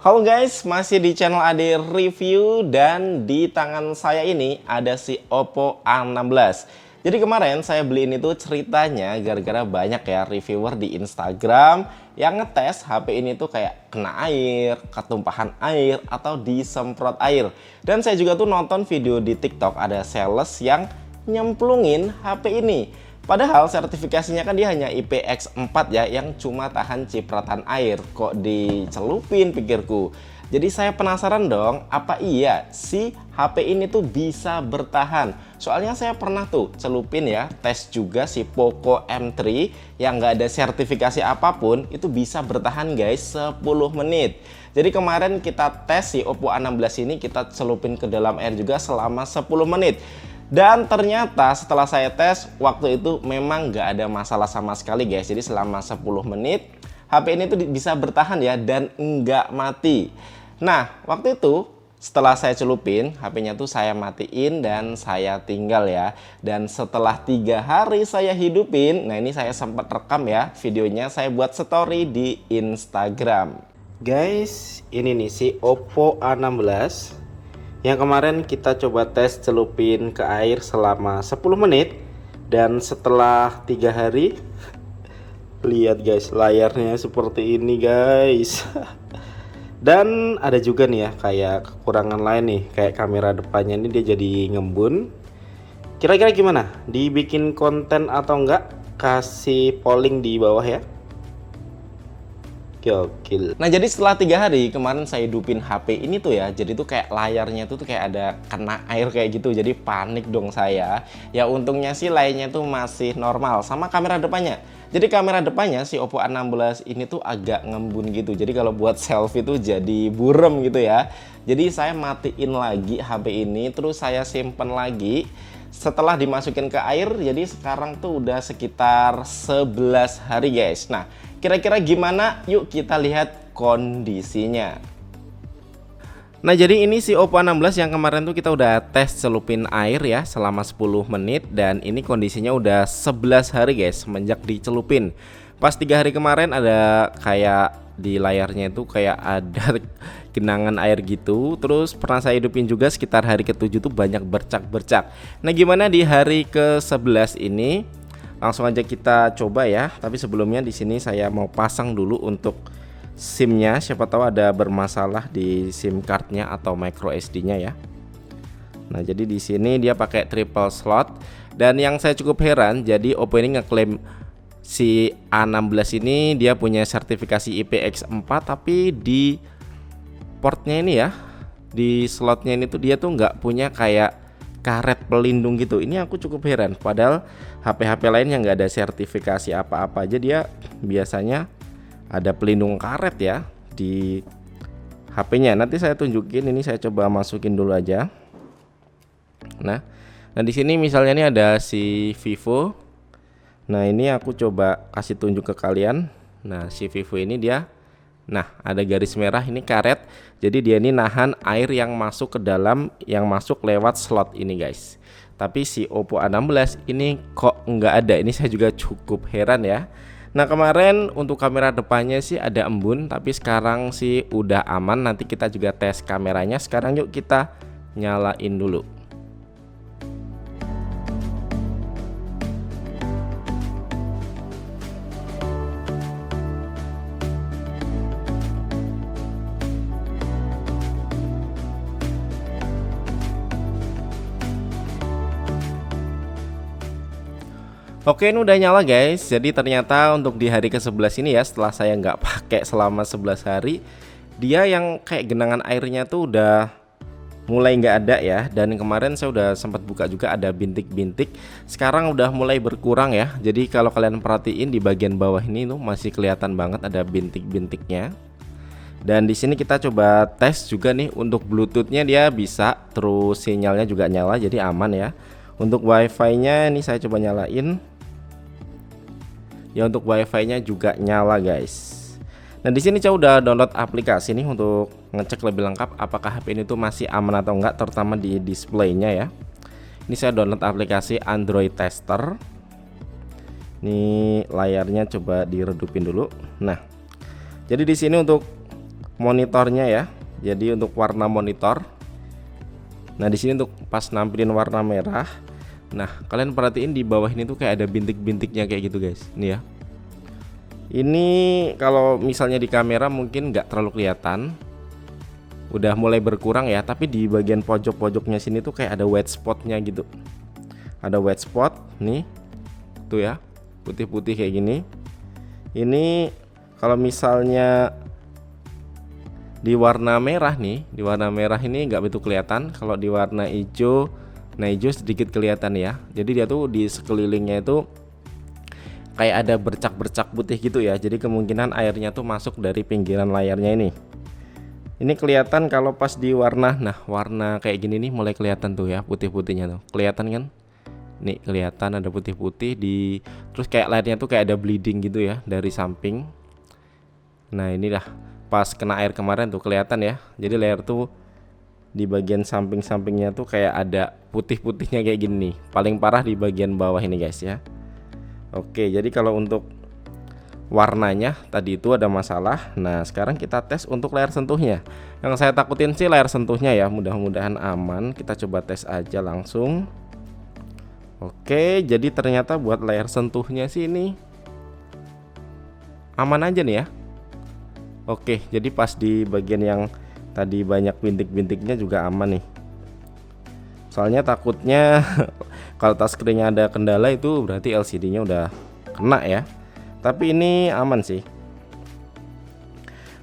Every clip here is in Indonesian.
Halo guys, masih di channel Ade Review dan di tangan saya ini ada si Oppo A16. Jadi kemarin saya beli ini tuh ceritanya gara-gara banyak ya reviewer di Instagram yang ngetes HP ini tuh kayak kena air, ketumpahan air, atau disemprot air. Dan saya juga tuh nonton video di TikTok ada sales yang nyemplungin HP ini. Padahal sertifikasinya kan dia hanya IPX4 ya, yang cuma tahan cipratan air. Kok dicelupin pikirku. Jadi saya penasaran dong, apa iya si HP ini tuh bisa bertahan? Soalnya saya pernah tuh celupin ya, tes juga si Poco M3 yang nggak ada sertifikasi apapun, itu bisa bertahan guys 10 menit. Jadi kemarin kita tes si Oppo A16 ini, kita celupin ke dalam air juga selama 10 menit. Dan ternyata setelah saya tes, waktu itu memang nggak ada masalah sama sekali guys. Jadi selama 10 menit HP ini tuh bisa bertahan ya dan nggak mati. Nah waktu itu setelah saya celupin, HP-nya tuh saya matiin dan saya tinggal ya. Dan setelah 3 hari saya hidupin, nah ini saya sempat rekam ya videonya, saya buat story di Instagram. Guys, ini nih si Oppo A16 yang kemarin kita coba tes celupin ke air selama 10 menit. Dan setelah 3 hari lihat guys, layarnya seperti ini guys. Dan ada juga nih ya kayak kekurangan lain nih, kayak kamera depannya ini dia jadi ngembun. Kira-kira gimana, dibikin konten atau enggak? Kasih polling di bawah ya. Gokil. Nah jadi setelah 3 hari kemarin saya hidupin HP ini tuh ya, jadi tuh kayak layarnya tuh kayak ada kena air kayak gitu. Jadi panik dong saya. Ya untungnya sih layarnya tuh masih normal sama kamera depannya. Jadi kamera depannya si Oppo A16 ini tuh agak ngembun gitu. Jadi kalau buat selfie tuh jadi burem gitu ya. Jadi saya matiin lagi HP ini, terus saya simpen lagi. Setelah dimasukin ke air, jadi sekarang tuh udah sekitar 11 hari guys. Nah kira-kira gimana? Yuk kita lihat kondisinya. Nah jadi ini si Oppo A16 yang kemarin tuh kita udah tes celupin air ya selama 10 menit. Dan ini kondisinya udah 11 hari guys semenjak dicelupin. Pas 3 hari kemarin ada kayak di layarnya itu kayak ada genangan air gitu. Terus pernah saya hidupin juga sekitar hari ke-7 tuh banyak bercak-bercak. Nah gimana di hari ke-11 ini? Langsung aja kita coba ya. Tapi sebelumnya di sini saya mau pasang dulu untuk SIM-nya. Siapa tahu ada bermasalah di SIM cardnya atau micro SD-nya ya. Nah jadi di sini dia pakai triple slot. Dan yang saya cukup heran, jadi Oppo ini ngeklaim si A16 ini dia punya sertifikasi IPX4, tapi di portnya ini ya, di slotnya ini tuh dia tuh nggak punya kayak karet pelindung gitu. Ini aku cukup heran, padahal HP-HP lain yang nggak ada sertifikasi apa-apa aja dia biasanya ada pelindung karet ya di HP-nya. Nanti saya tunjukin, ini saya coba masukin dulu aja. Nah di sini misalnya ini ada si Vivo. Nah ini aku coba kasih tunjuk ke kalian. Nah si Vivo ini dia, nah ada garis merah ini karet. Jadi dia ini nahan air yang masuk ke dalam, yang masuk lewat slot ini guys. Tapi si Oppo A16 ini kok nggak ada. Ini saya juga cukup heran ya. Nah kemarin untuk kamera depannya sih ada embun, tapi sekarang sih udah aman. Nanti kita juga tes kameranya. Sekarang yuk kita nyalain dulu. Oke, ini udah nyala guys. Jadi ternyata untuk di hari ke-11 ini ya, setelah saya nggak pakai selama 11 hari, dia yang kayak genangan airnya tuh udah mulai nggak ada ya. Dan kemarin saya udah sempat buka juga ada bintik-bintik. Sekarang udah mulai berkurang ya. Jadi kalau kalian perhatiin di bagian bawah ini tuh masih kelihatan banget ada bintik-bintiknya. Dan di sini kita coba tes juga nih untuk Bluetooth-nya, dia bisa, terus sinyalnya juga nyala, jadi aman ya. Untuk WiFi-nya ini saya coba nyalain. Ya untuk WiFi-nya juga nyala guys. Nah di sini saya udah download aplikasi nih untuk ngecek lebih lengkap apakah HP ini tuh masih aman atau enggak, terutama di displaynya ya. Ini saya download aplikasi Android Tester. Ini layarnya coba diredupin dulu. Nah jadi di sini untuk monitornya ya. Jadi untuk warna monitor. Nah, di sini untuk pas nampilin warna merah. Nah, kalian perhatiin di bawah ini tuh kayak ada bintik-bintiknya kayak gitu guys. Ini ya. Ini kalau misalnya di kamera mungkin nggak terlalu kelihatan. Udah mulai berkurang ya, tapi di bagian pojok-pojoknya sini tuh kayak ada white spotnya gitu. Ada white spot nih. Tuh ya, putih-putih kayak gini. Ini kalau misalnya di warna merah nih, di warna merah ini nggak begitu kelihatan. Kalau di warna hijau, nah hijau sedikit kelihatan ya. Jadi dia tuh di sekelilingnya itu kayak ada bercak-bercak putih gitu ya. Jadi kemungkinan airnya tuh masuk dari pinggiran layarnya ini. Ini kelihatan kalau pas di warna, nah warna kayak gini nih mulai kelihatan tuh ya putih-putihnya tuh. Kelihatan kan? Nih kelihatan ada putih-putih di, terus kayak layarnya tuh kayak ada bleeding gitu ya dari samping. Nah inilah pas kena air kemarin tuh kelihatan ya. Jadi layar tuh di bagian samping-sampingnya tuh kayak ada putih-putihnya kayak gini nih. Paling parah di bagian bawah ini guys ya. Oke, jadi kalau untuk warnanya tadi itu ada masalah. Nah sekarang kita tes untuk layar sentuhnya. Yang saya takutin sih layar sentuhnya ya. Mudah-mudahan aman. Kita coba tes aja langsung. Oke, jadi ternyata buat layar sentuhnya sih ini aman aja nih ya. Oke, jadi pas di bagian yang tadi banyak bintik-bintiknya juga aman nih. Soalnya takutnya kalau touchscreen-nya ada kendala itu berarti LCD-nya udah kena ya. Tapi ini aman sih.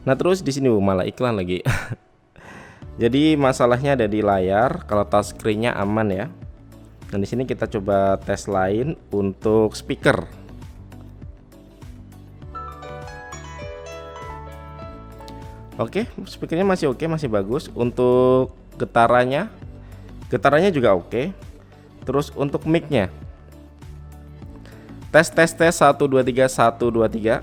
Nah, terus di sini malah iklan lagi. Jadi masalahnya ada di layar, kalau touchscreen-nya aman ya. Dan di sini kita coba tes lain untuk speaker. Oke, speakernya masih oke, masih bagus. Untuk getarannya juga oke. Terus untuk mic-nya, tes 1 2 3 1 2 3.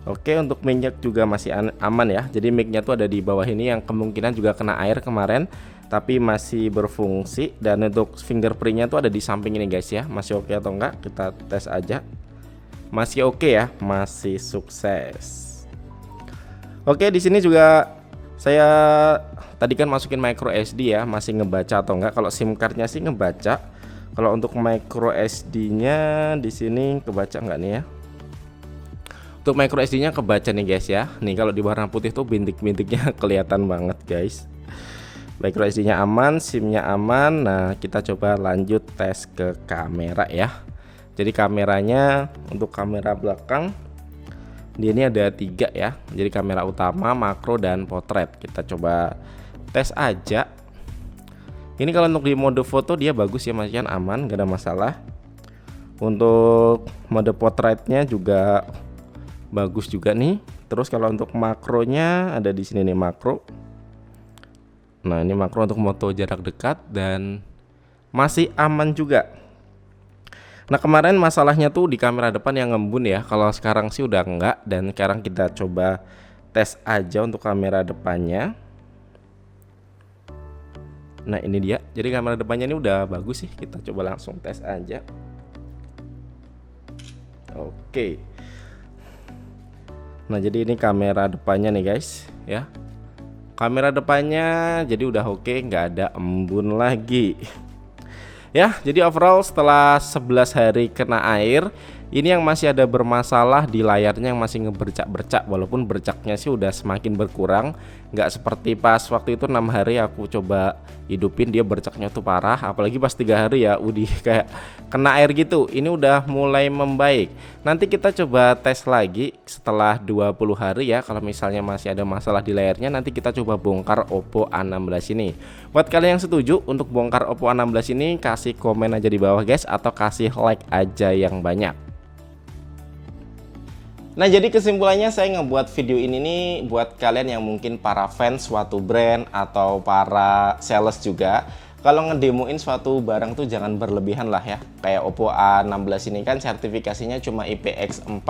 Oke, untuk mic-nya juga masih aman ya. Jadi mic-nya tuh ada di bawah ini yang kemungkinan juga kena air kemarin, tapi masih berfungsi. Dan untuk fingerprint-nya tuh ada di samping ini guys ya. Masih oke atau enggak? Kita tes aja. Masih oke ya, masih sukses. Oke, di sini juga saya tadi kan masukin micro SD ya, masih ngebaca atau enggak? Kalau SIM cardnya sih ngebaca. Kalau untuk micro SD-nya di sini kebaca enggak nih ya? Untuk micro SD-nya kebaca nih guys ya. Nih kalau di warna putih tuh bintik-bintiknya kelihatan banget guys. Micro SD-nya aman, SIM-nya aman. Nah, kita coba lanjut tes ke kamera ya. Jadi kameranya untuk kamera belakang dia ini ada 3 ya. Jadi kamera utama, makro, dan potret. Kita coba tes aja. Ini kalau untuk di mode foto dia bagus ya, masih aman, gak ada masalah. Untuk mode potretnya juga bagus juga nih. Terus kalau untuk makronya ada di sini nih makro. Nah ini makro untuk foto jarak dekat dan masih aman juga. Nah kemarin masalahnya tuh di kamera depan yang ngembun ya. Kalau sekarang sih udah enggak. Dan sekarang kita coba tes aja untuk kamera depannya. Nah ini dia. Jadi kamera depannya ini udah bagus sih. Kita coba langsung tes aja. Oke. Nah jadi ini kamera depannya nih guys ya. Kamera depannya jadi udah oke, nggak ada embun lagi. Ya, jadi overall setelah 11 hari kena air, ini yang masih ada bermasalah di layarnya yang masih ngebercak-bercak. Walaupun bercaknya sih udah semakin berkurang, nggak seperti pas waktu itu 6 hari aku coba hidupin dia bercaknya tuh parah. Apalagi pas 3 hari ya udah kayak kena air gitu. Ini udah mulai membaik. Nanti kita coba tes lagi setelah 20 hari ya. Kalau misalnya masih ada masalah di layarnya, nanti kita coba bongkar Oppo A16 ini. Buat kalian yang setuju untuk bongkar Oppo A16 ini, kasih komen aja di bawah guys, atau kasih like aja yang banyak. Nah jadi kesimpulannya saya ngebuat video ini nih buat kalian yang mungkin para fans suatu brand atau para sales juga. Kalau ngedemoin suatu barang tuh jangan berlebihan lah ya. Kayak Oppo A16 ini kan sertifikasinya cuma IPX4.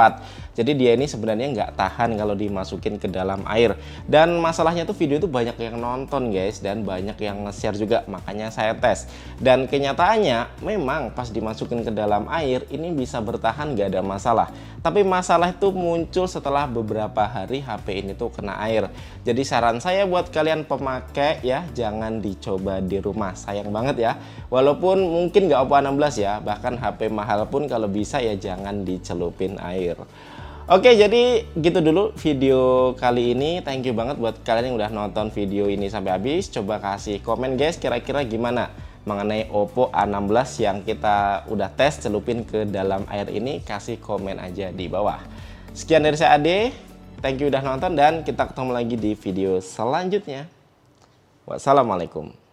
Jadi dia ini sebenarnya nggak tahan kalau dimasukin ke dalam air. Dan masalahnya tuh video itu banyak yang nonton guys, dan banyak yang nge-share juga, makanya saya tes. Dan kenyataannya memang pas dimasukin ke dalam air ini bisa bertahan, nggak ada masalah. Tapi masalah itu muncul setelah beberapa hari HP ini tuh kena air. Jadi saran saya buat kalian pemakai ya, jangan dicoba di rumah, sayang banget ya. Walaupun mungkin nggak Oppo A16 ya, bahkan HP mahal pun kalau bisa ya jangan dicelupin air. Oke, jadi gitu dulu video kali ini. Thank you banget buat kalian yang udah nonton video ini sampai habis. Coba kasih komen guys, kira-kira gimana mengenai Oppo A16 yang kita udah tes celupin ke dalam air ini. Kasih komen aja di bawah. Sekian dari saya Ade. Thank you udah nonton dan kita ketemu lagi di video selanjutnya. Wassalamualaikum.